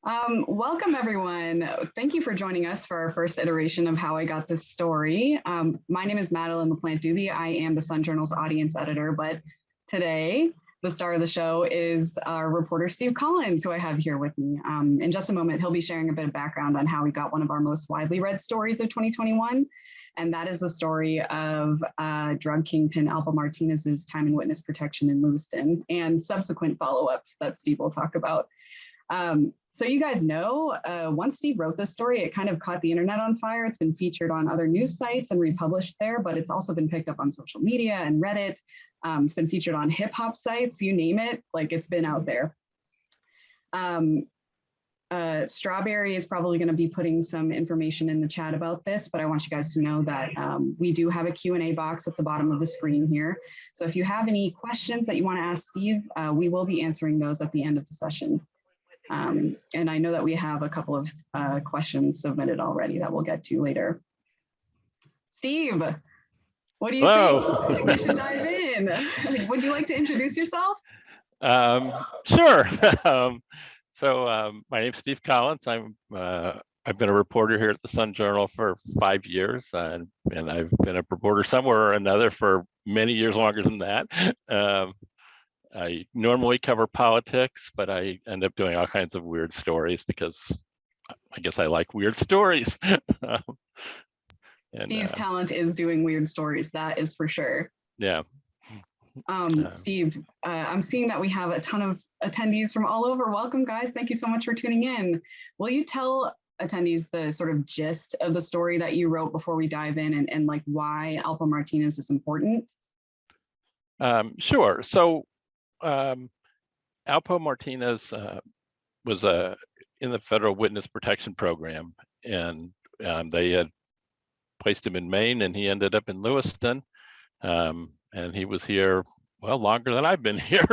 Welcome everyone. Thank you for joining us for our first iteration of How I Got This Story. My name is Madeleine LaPlante-Dube. I am the Sun Journal's audience editor, but today the star of the show is our reporter Steve Collins, who I have here with me. In just a moment, he'll be sharing a bit of background on how he got one of our most widely read stories of 2021. And that is the story of drug kingpin Alpo Martinez's time in witness protection in Lewiston and subsequent follow-ups that Steve will talk about. So you guys know, once Steve wrote this story, it kind of caught the internet on fire. It's been featured on other news sites and republished there, but it's also been picked up on social media and Reddit. It's been featured on hip hop sites, you name it, like it's been out there. Strawberry is probably going to be putting some information in the chat about this, but I want you guys to know that we do have a Q&A box at the bottom of the screen here. So if you have any questions that you want to ask Steve, we will be answering those at the end of the session. And I know that we have a couple of questions submitted already that we'll get to later. Steve, what do you think? We should dive in. Would you like to introduce yourself? Sure. My name's Steve Collins. I've been a reporter here at the Sun Journal for 5 years, and I've been a reporter somewhere or another for many years longer than that. I normally cover politics, but I end up doing all kinds of weird stories because I guess I like weird stories. Steve's talent is doing weird stories, that is for sure. Yeah. Steve, I'm seeing that we have a ton of attendees from all over. Welcome, guys. Thank you so much for tuning in. Will you tell attendees the sort of gist of the story that you wrote before we dive in and like why Alpo Martinez is important? Sure. So Alpo Martinez was in the federal witness protection program, and they had placed him in Maine, and he ended up in Lewiston, and he was here well longer than I've been here,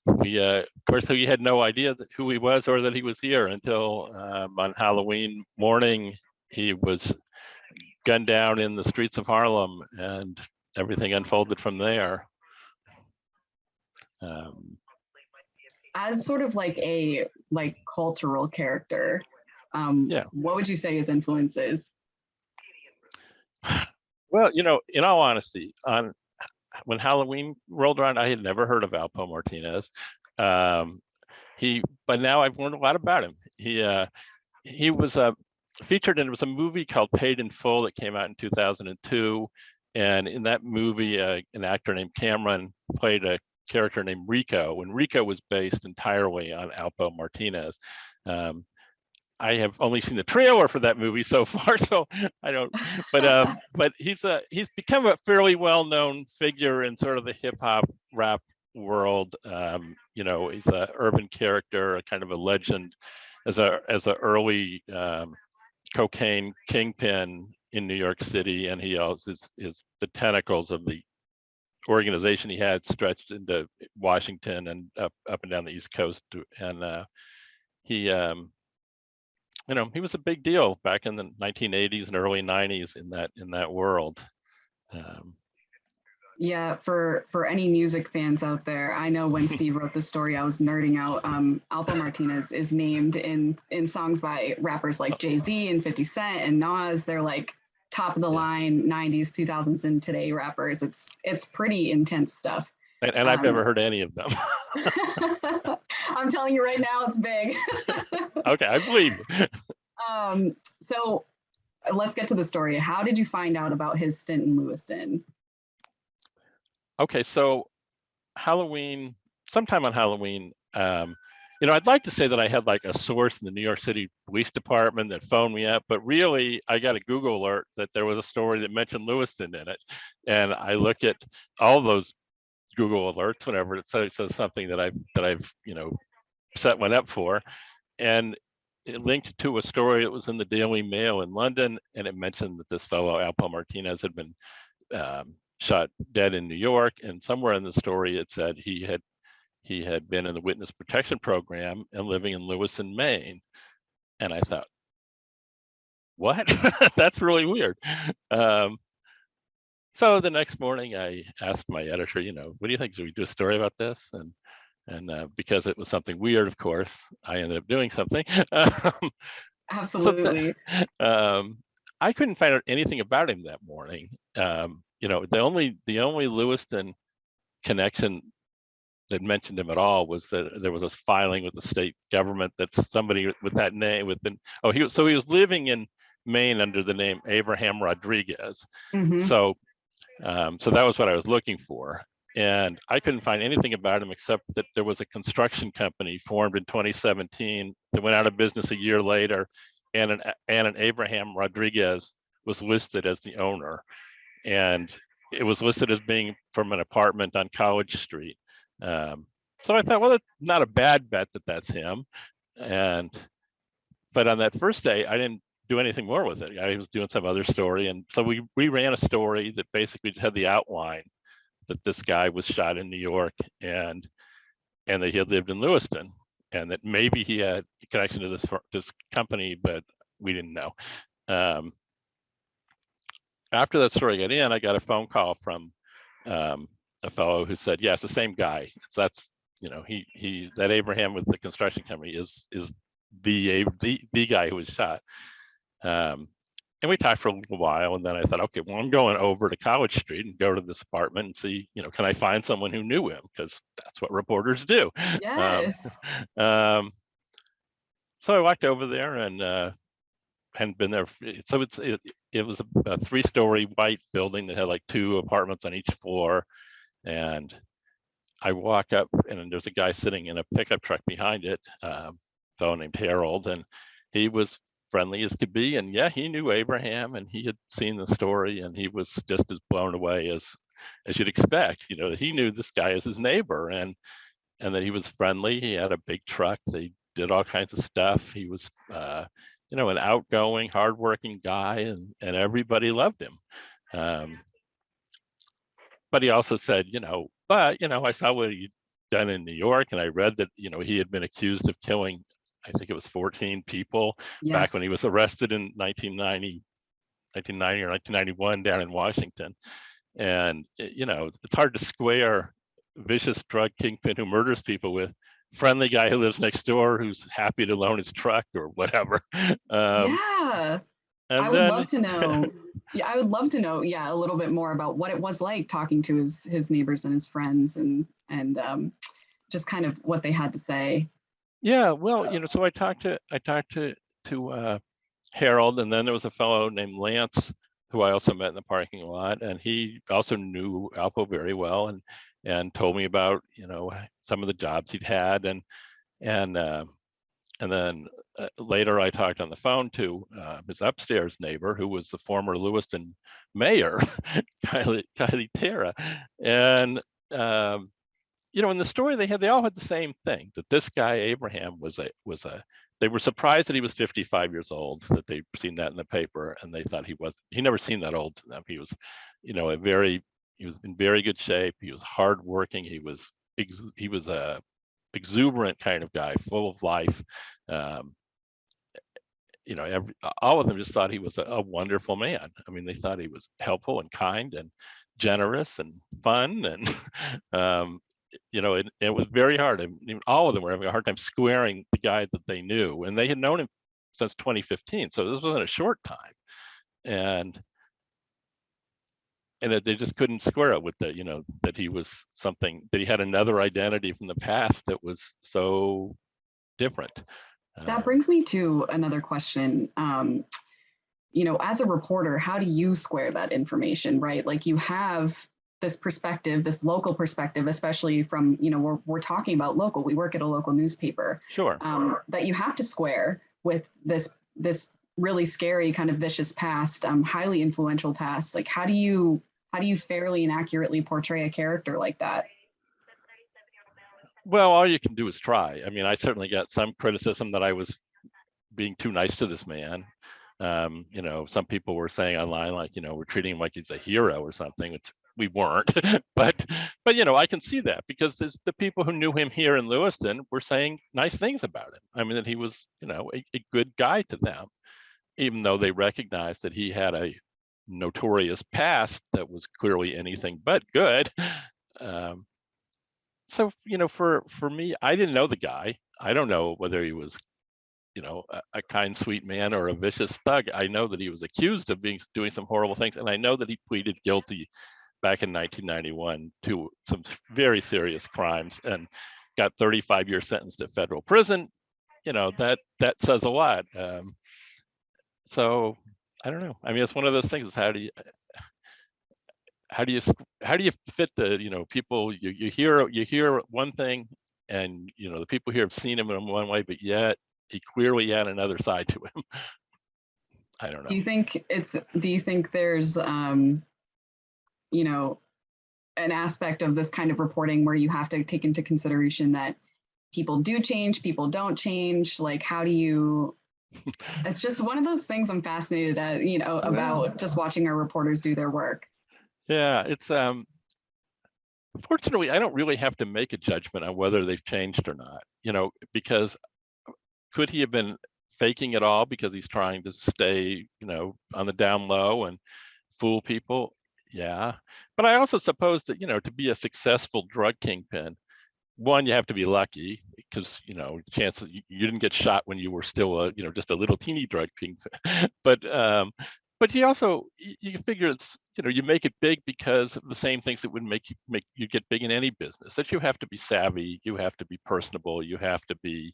we of course we had no idea who he was or that he was here until on Halloween morning he was gunned down in the streets of Harlem, and everything unfolded from there. As sort of like a cultural character, what would you say his influence is? Well, you know, in all honesty, when Halloween rolled around, I had never heard of Alpo Martinez. But now I've learned a lot about him. He was featured in, it was a movie called Paid in Full that came out in 2002. And in that movie, an actor named Cameron played a character named Rico, and Rico was based entirely on Alpo Martinez. I have only seen the trailer for that movie so far, so I don't. But he's become a fairly well-known figure in sort of the hip hop rap world. You know, he's an urban character, a kind of a legend, as a early cocaine kingpin in New York City, and he also is the tentacles of the organization he had stretched into Washington and up and down the East Coast, and he you know, he was a big deal back in the 1980s and early 90s in that world. Yeah, for any music fans out there, I know when Steve wrote this story, I was nerding out. Alpo Martinez is named in songs by rappers like Jay-Z and 50 Cent and Nas. They're like top of the line 90s, 2000s, and today rappers. It's pretty intense stuff. And I've never heard any of them. I'm telling you right now, it's big. Okay, I believe. So let's get to the story. How did you find out about his stint in Lewiston? Okay, so sometime on Halloween, you know, I'd like to say that I had like a source in the New York City Police Department that phoned me up, but really I got a Google alert that there was a story that mentioned Lewiston in it. And I look at all those Google alerts whenever it says something that I've you know, set one up for, and it linked to a story that was in the Daily Mail in London, and it mentioned that this fellow Alpo Martinez had been shot dead in New York, and somewhere in the story it said he had been in the witness protection program and living in Lewiston, Maine. And I thought, what? That's really weird. So the next morning I asked my editor, you know, what do you think? Should we do a story about this? And And because it was something weird, of course, I ended up doing something. Absolutely. I couldn't find out anything about him that morning. The only Lewiston connection that mentioned him at all was that there was a filing with the state government that somebody with that name he was living in Maine under the name Abraham Rodriguez. Mm-hmm. So that was what I was looking for. And I couldn't find anything about him except that there was a construction company formed in 2017 that went out of business a year later, and an Abraham Rodriguez was listed as the owner. And it was listed as being from an apartment on College Street. So I thought, well, it's not a bad bet that that's him. But on that first day, I didn't do anything more with it. I was doing some other story. And so we ran a story that basically had the outline that this guy was shot in New York and that he had lived in Lewiston, and that maybe he had a connection to this company, but we didn't know. After that story got in, I got a phone call from a fellow who said, yeah, it's the same guy. So that's, that Abraham with the construction company is the guy who was shot. And we talked for a little while, and then I thought, okay, well, I'm going over to College Street and go to this apartment and see, can I find someone who knew him? Because that's what reporters do. Yes. So I walked over there and hadn't been there. So it was a 3-story white building that had like 2 apartments on each floor. And I walk up, and there's a guy sitting in a pickup truck behind it, a fellow named Harold, and he was friendly as could be. And yeah, he knew Abraham, and he had seen the story, and he was just as blown away as you'd expect. He knew this guy as his neighbor, and that he was friendly. He had a big truck. They did all kinds of stuff. He was, an outgoing, hardworking guy, and everybody loved him. But he also said, I saw what he'd done in New York, and I read that, he had been accused of killing, I think it was 14 people back when he was arrested in 1990 or 1991 down in Washington. And, it's hard to square vicious drug kingpin who murders people with friendly guy who lives next door who's happy to loan his truck or whatever. Yeah. I would love to know. Yeah, I would love to know, a little bit more about what it was like talking to his neighbors and his friends, and just kind of what they had to say. Yeah, well, so I talked to Harold, and then there was a fellow named Lance who I also met in the parking lot, and he also knew Alpo very well, and told me about some of the jobs he'd had, and then later I talked on the phone to his upstairs neighbor, who was the former Lewiston mayor, Kylie Terra. And, in the story they all had the same thing, that this guy, Abraham, they were surprised that he was 55 years old, that they'd seen that in the paper, and they thought he never seemed that old to them. He was, he was in very good shape. He was hardworking. He was a exuberant kind of guy, full of life. All of them just thought he was a wonderful man. I mean, they thought he was helpful and kind and generous and fun, and it was very hard. I mean, all of them were having a hard time squaring the guy that they knew, and they had known him since 2015, so this wasn't a short time, and that they just couldn't square it with that he was something, that he had another identity from the past that was so different. That brings me to another question. As a reporter, how do you square that information, right? Like, you have this perspective, this local perspective, especially from, we're talking about local, we work at a local newspaper. Sure. That you have to square with this really scary kind of vicious past, highly influential past. Like, how do you fairly and accurately portray a character like that? Well, all you can do is try. I mean, I certainly got some criticism that I was being too nice to this man. Some people were saying online, like, we're treating him like he's a hero or something, which we weren't. but I can see that, because there's the people who knew him here in Lewiston were saying nice things about him. I mean, that he was, a good guy to them, even though they recognized that he had a notorious past that was clearly anything but good. So, for me, I didn't know the guy. I don't know whether he was, a kind, sweet man or a vicious thug. I know that he was accused of doing some horrible things, and I know that he pleaded guilty back in 1991 to some very serious crimes and got 35-year sentence to federal prison. That says a lot. So I don't know. I mean, it's one of those things. Is how do you fit the people you hear one thing, and the people here have seen him in one way, but yet he clearly had another side to him. I don't know. Do you think there's an aspect of this kind of reporting where you have to take into consideration that people do change, people don't change? Like, how do you, it's just one of those things I'm fascinated at, about just watching our reporters do their work. Yeah, it's fortunately, I don't really have to make a judgment on whether they've changed or not, because could he have been faking it all because he's trying to stay, on the down low and fool people? Yeah. But I also suppose that, to be a successful drug kingpin, one, you have to be lucky because, chances you didn't get shot when you were still just a little teeny drug kingpin. But you also, you figure it's, you make it big because of the same things that would make you get big in any business, that you have to be savvy, you have to be personable, you have to be,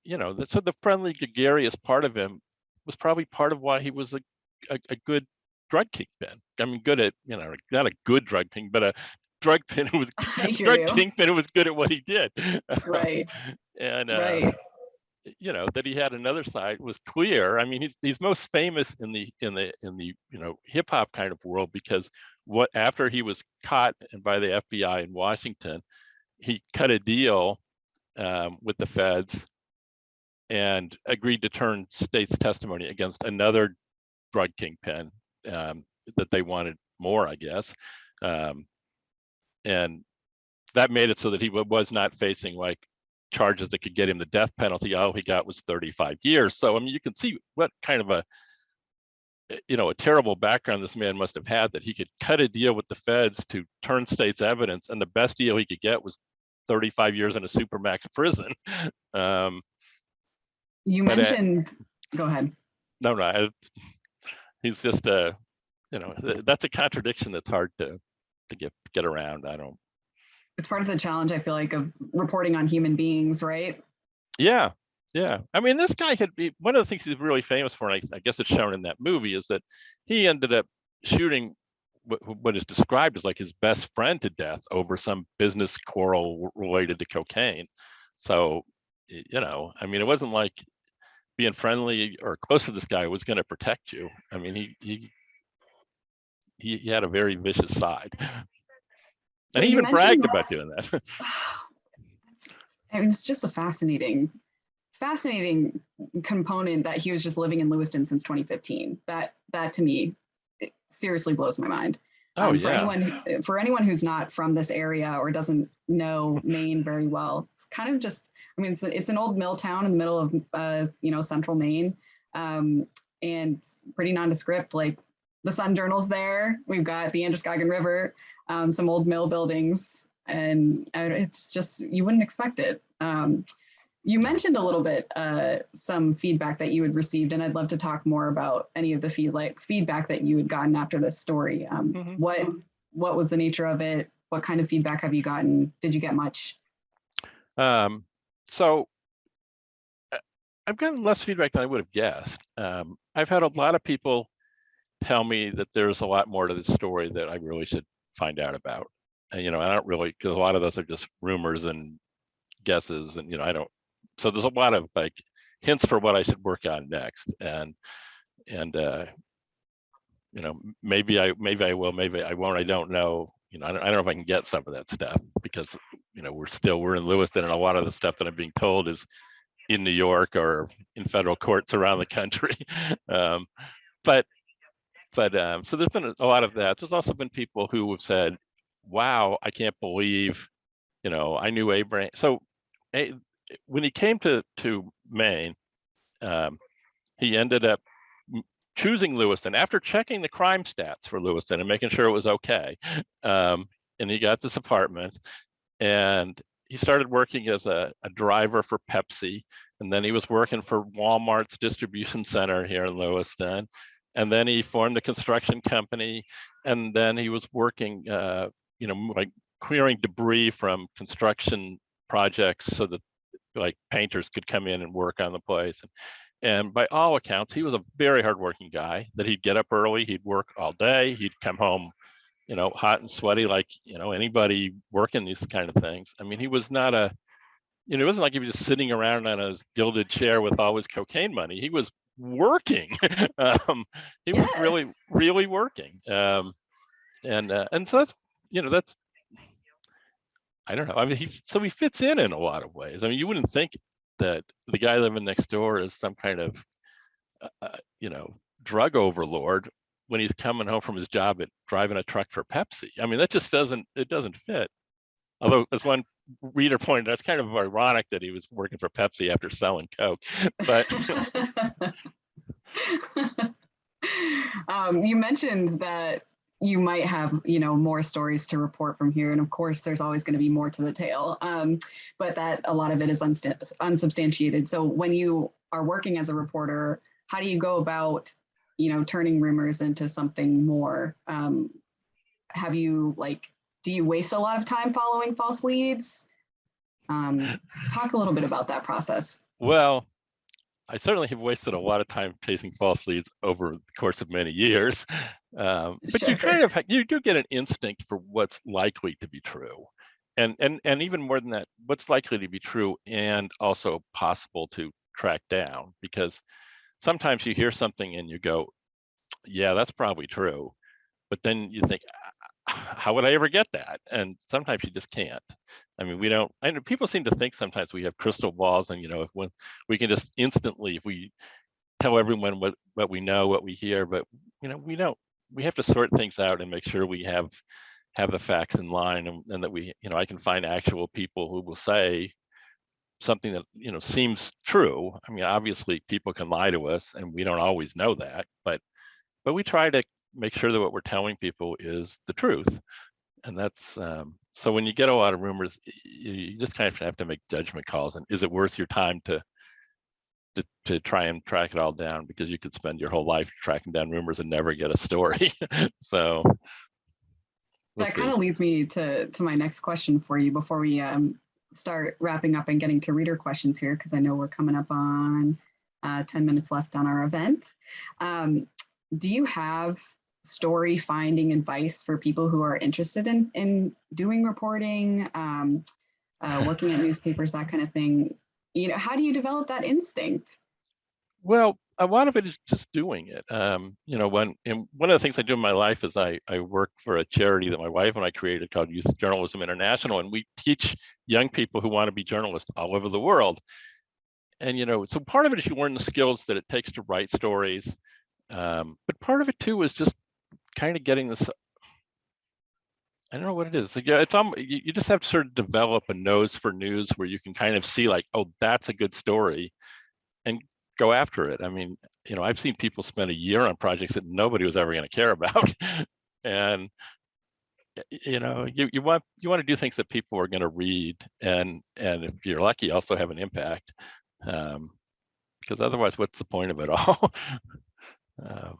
so the friendly, gregarious part of him was probably part of why he was a good drug kingpin. I mean, good at, not a good drug king, but a drug kingpin who was good at what he did. Right. And right. That he had another side was clear. I mean, he's most famous in the hip hop kind of world because after he was caught by the FBI in Washington, he cut a deal with the feds and agreed to turn state's testimony against another drug kingpin that they wanted more, I guess. And that made it so that he was not facing like charges that could get him the death penalty. All he got was 35 years. So, I mean, you can see what kind of a terrible background this man must have had, that he could cut a deal with the feds to turn state's evidence, and the best deal he could get was 35 years in a supermax prison. You mentioned, go ahead. No, he's just that's a contradiction that's hard to get around. It's part of the challenge, I feel like, of reporting on human beings, right? Yeah. I mean, this guy one of the things he's really famous for, and I guess it's shown in that movie, is that he ended up shooting what is described as like his best friend to death over some business quarrel related to cocaine. So, I mean, it wasn't like being friendly or close to this guy was going to protect you. I mean, he had a very vicious side. And he even bragged about doing that. I mean, it's just a fascinating component that he was just living in Lewiston since 2015. That to me, it seriously blows my mind. Oh, yeah. For anyone who's not from this area or doesn't know Maine very well, it's kind of just, I mean, it's an old mill town in the middle of central Maine, and pretty nondescript. Like, the Sun Journal's there. We've got the Androscoggin River, some old mill buildings, and it's just, you wouldn't expect it. You mentioned a little bit some feedback that you had received, and I'd love to talk more about any of the feedback that you had gotten after this story. What was the nature of it? What kind of feedback have you gotten? Did you get much? So I've gotten less feedback than I would have guessed. I've had a lot of people tell me that there's a lot more to this story that I really should find out about. And, I don't really, because a lot of those are just rumors and guesses, and, I don't. So there's a lot of like hints for what I should work on next. And maybe I will, maybe I won't. I don't know. I don't know if I can get some of that stuff because, we're in Lewiston, and a lot of the stuff that I'm being told is in New York or in federal courts around the country. But so there's been a lot of that. There's also been people who have said, wow, I can't believe, I knew Abraham. So when he came to Maine, he ended up choosing Lewiston after checking the crime stats for Lewiston and making sure it was okay. And he got this apartment, and he started working as a driver for Pepsi, and then he was working for Walmart's distribution center here in Lewiston, and then he formed a construction company, and then he was working, like clearing debris from construction projects so that like painters could come in and work on the place. And by all accounts, he was a very hardworking guy. That he'd get up early, he'd work all day, he'd come home, hot and sweaty, like anybody working these kind of things. I mean, he was not it wasn't like he was just sitting around on his gilded chair with all his cocaine money. He was working. He was really, Yes. really working. And so that's I don't know. I mean, he fits in a lot of ways. I mean, you wouldn't think that the guy living next door is some kind of drug overlord when he's coming home from his job at driving a truck for Pepsi. I mean, that just doesn't fit. Although, as one reader pointed out, it's kind of ironic that he was working for Pepsi after selling Coke. But you mentioned that you might have, more stories to report from here. And of course, there's always going to be more to the tale, but that a lot of it is unsubstantiated. So when you are working as a reporter, how do you go about, turning rumors into something more? Do you waste a lot of time following false leads? Talk a little bit about that process. Well, I certainly have wasted a lot of time chasing false leads over the course of many years. But Sure. you do get an instinct for what's likely to be true. And even more than that, what's likely to be true and also possible to track down, because sometimes you hear something and you go, yeah, that's probably true. But then you think, how would I ever get that? And sometimes you just can't. I mean, we don't, I know people seem to think sometimes we have crystal balls and, when we can just instantly, if we tell everyone what we know, what we hear, but, we don't, we have to sort things out and make sure we have the facts in line, and that we, I can find actual people who will say something that, seems true. I mean, obviously people can lie to us and we don't always know that, but we try to make sure that what we're telling people is the truth. And that's, so when you get a lot of rumors, you just kind of have to make judgment calls. And is it worth your time to try and track it all down? Because you could spend your whole life tracking down rumors and never get a story. So That kind of leads me to my next question for you before we start wrapping up and getting to reader questions here, because I know we're coming up on 10 minutes left on our event. Do you have story finding advice for people who are interested in doing reporting, working at newspapers, that kind of thing? How do you develop that instinct? Well, a lot of it is just doing it. One of the things I do in my life is I work for a charity that my wife and I created called Youth Journalism International, and we teach young people who want to be journalists all over the world. And so part of it is you learn the skills that it takes to write stories, but part of it too is just kind of getting this. I don't know what it is. Yeah, you just have to sort of develop a nose for news where you can kind of see like, oh, that's a good story, and go after it. I mean, I've seen people spend a year on projects that nobody was ever going to care about, and you want to do things that people are going to read, and if you're lucky, also have an impact, because otherwise, what's the point of it all?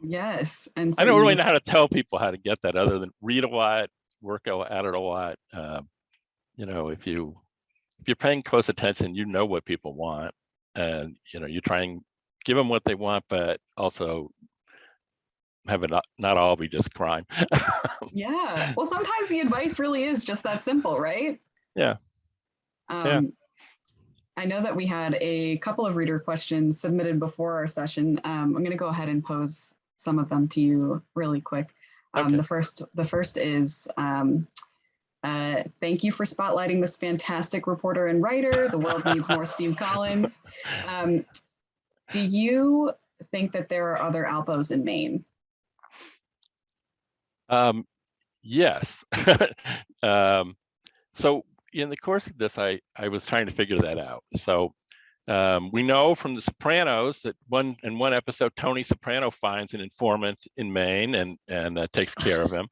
Yes, and I don't really know how to tell people how to get that other than read a lot, work at it a lot. If you're paying close attention, you know what people want, and you try and give them what they want, but also have it not all be just crime. Yeah. Well, sometimes the advice really is just that simple, right? Yeah. Yeah. I know that we had a couple of reader questions submitted before our session. I'm going to go ahead and pose some of them to you really quick. Okay. The first is, thank you for spotlighting this fantastic reporter and writer. The world needs more Steve Collins. Do you think that there are other Alpos in Maine? Yes. So in the course of this, I was trying to figure that out. So we know from The Sopranos that in one episode, Tony Soprano finds an informant in Maine and takes care of him.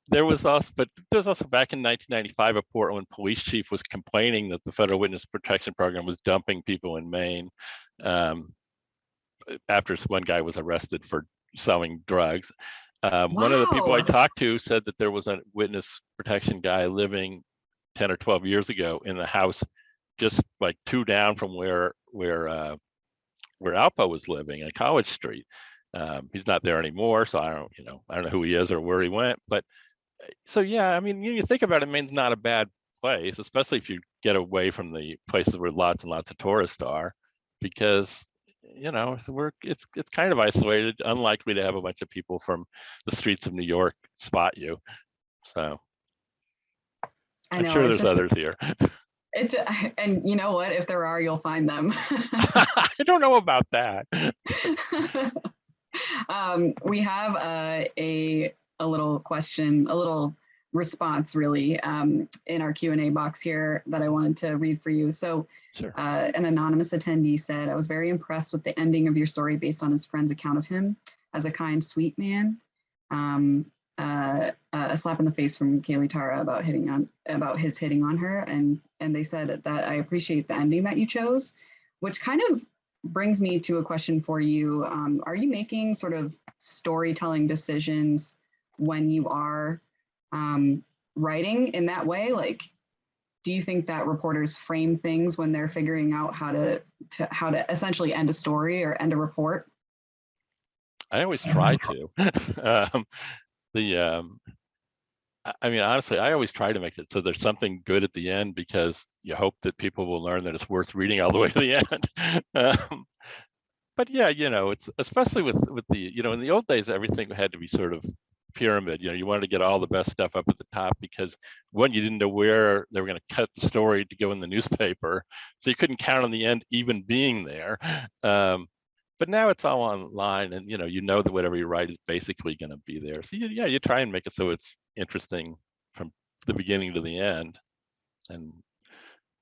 there was also back in 1995, a Portland police chief was complaining that the federal witness protection program was dumping people in Maine after one guy was arrested for selling drugs. One of the people I talked to said that there was a witness protection guy living 10 or 12 years ago in the house just like 2 down from where Alpo was living on College Street. He's not there anymore, so I don't know who he is or where he went. But so yeah, I mean, you think about it, Maine's not a bad place, especially if you get away from the places where lots and lots of tourists are, because it's kind of isolated, unlikely to have a bunch of people from the streets of New York spot you. So I'm sure there's others here. And you know what? If there are, you'll find them. I don't know about that. We have a little question, a little response, really, in our Q&A box here that I wanted to read for you. So sure. An anonymous attendee said, I was very impressed with the ending of your story based on his friend's account of him as a kind, sweet man. A slap in the face from Kaylee Tara about his hitting on her, and they said that I appreciate the ending that you chose, which kind of brings me to a question for you. Are you making sort of storytelling decisions when you are writing in that way? Like, do you think that reporters frame things when they're figuring out how to essentially end a story or end a report? I always try to. I mean, honestly, I always try to make it so there's something good at the end, because you hope that people will learn that it's worth reading all the way to the end. But yeah, it's especially with the, in the old days, everything had to be sort of pyramid. You wanted to get all the best stuff up at the top, because one, you didn't know where they were going to cut the story to go in the newspaper, so you couldn't count on the end even being there. But now it's all online, and that whatever you write is basically going to be there. So you try and make it so it's interesting from the beginning to the end. And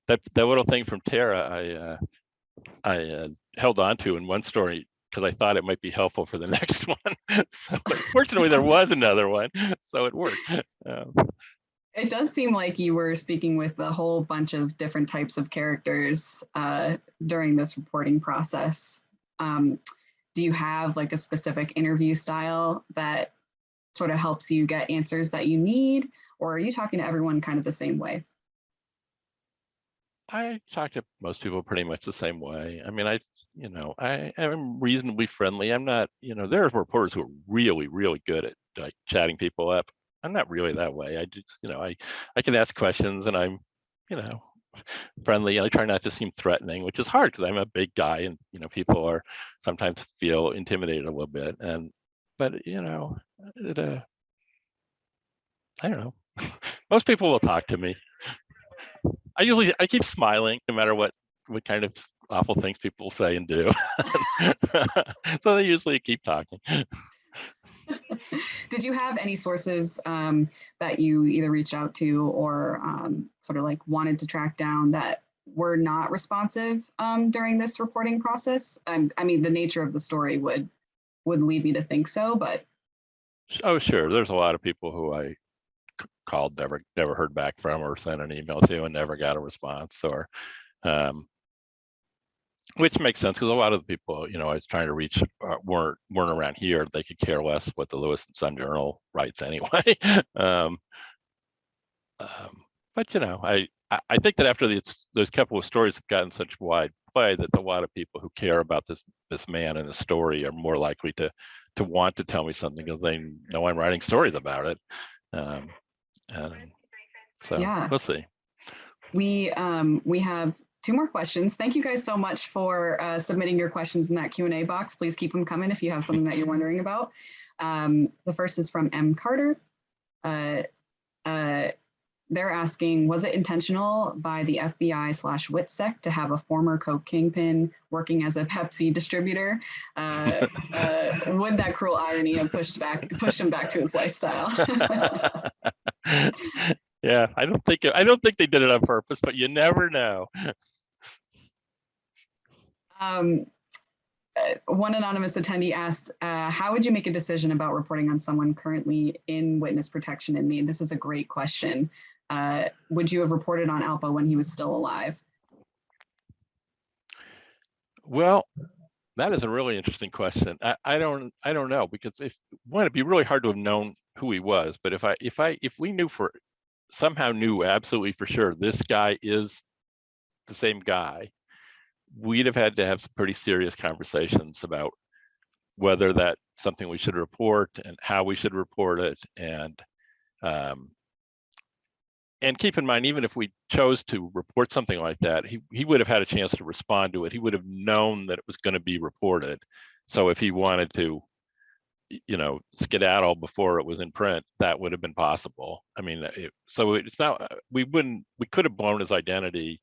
that little thing from Tara, I held on to in one story because I thought it might be helpful for the next one. So fortunately, there was another one, so it worked. It does seem like you were speaking with a whole bunch of different types of characters during this reporting process. Do you have like a specific interview style that sort of helps you get answers that you need, or are you talking to everyone kind of the same way? I talk to most people pretty much the same way. I mean, I am reasonably friendly. I'm not, there are reporters who are really, really good at like chatting people up. I'm not really that way. I just, I can ask questions, and I'm, friendly, and I try not to seem threatening, which is hard because I'm a big guy, and people are sometimes feel intimidated a little bit. But I don't know. Most people will talk to me. I keep smiling no matter what kind of awful things people say and do. So they usually keep talking. Did you have any sources that you either reached out to or sort of like wanted to track down that were not responsive during this reporting process? I mean, the nature of the story would lead me to think so, but. Oh, sure. There's a lot of people who I called, never heard back from, or sent an email to and never got a response, or which makes sense, because a lot of the people I was trying to reach weren't around here. They could care less what the Lewiston Sun Journal writes anyway. But I think that after those couple of stories have gotten such wide play, that a lot of people who care about this man and the story are more likely to want to tell me something, because they know I'm writing stories about it. And so yeah. We'll see. We have 2 more questions. Thank you guys so much for submitting your questions in that Q&A box. Please keep them coming if you have something that you're wondering about. The first is from M. Carter. They're asking, was it intentional by the FBI/WITSEC to have a former Coke kingpin working as a Pepsi distributor? Would that cruel irony have pushed him back to his lifestyle? Yeah, I don't think they did it on purpose, but you never know. one anonymous attendee asked, how would you make a decision about reporting on someone currently in witness protection in Maine? This is a great question. Would you have reported on Alpo when he was still alive? Well, that is a really interesting question. I don't know, because if one, it'd be really hard to have known who he was. But if we somehow knew absolutely for sure this guy is the same guy, we'd have had to have some pretty serious conversations about whether that's something we should report and how we should report it. And keep in mind, even if we chose to report something like that, he would have had a chance to respond to it. He would have known that it was going to be reported. So if he wanted to, skedaddle before it was in print, that would have been possible. I mean, so it's not, we could have blown his identity,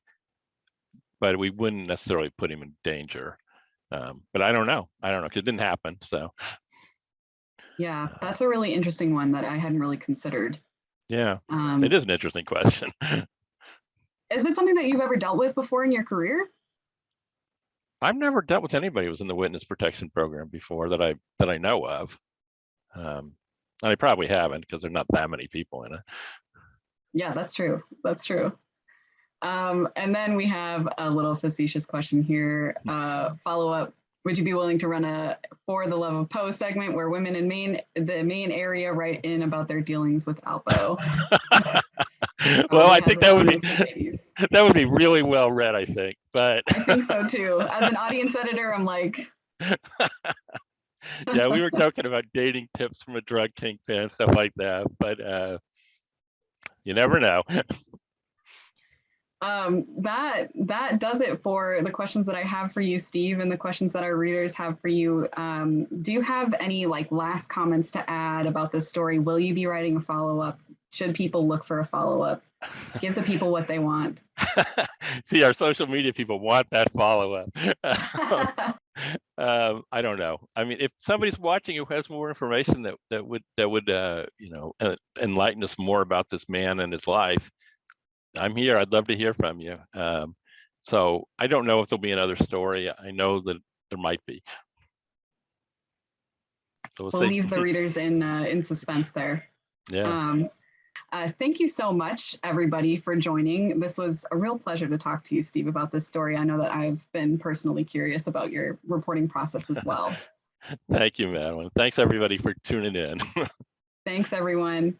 but we wouldn't necessarily put him in danger. But I don't know, because it didn't happen. So yeah, that's a really interesting one that I hadn't really considered. Yeah, it is an interesting question. Is it something that you've ever dealt with before in your career? I've never dealt with anybody who was in the witness protection program before that I know of. And I probably haven't, because there are not that many people in it. Yeah, that's true. That's true. And then we have a little facetious question here. Follow up. Would you be willing to run a For the Love of Poe segment where women in the Maine area write in about their dealings with Alpo? Well, I think that would be really well read, I think. But I think so too. As an audience editor, I'm like, yeah, we were talking about dating tips from a drug kingpin, stuff like that. But you never know. That does it for the questions that I have for you, Steve, and the questions that our readers have for you. Do you have any last comments to add about this story? Will you be writing a follow-up? Should people look for a follow-up? Give the people what they want. See, our social media people want that follow-up. I don't know. I mean, if somebody's watching who has more information that would enlighten us more about this man and his life, I'm here. I'd love to hear from you. So I don't know if there'll be another story. I know that there might be. So we'll leave the readers in suspense there. Yeah. Thank you so much, everybody, for joining. This was a real pleasure to talk to you, Steve, about this story. I know that I've been personally curious about your reporting process as well. Thank you, Madeline. Thanks, everybody, for tuning in. Thanks, everyone.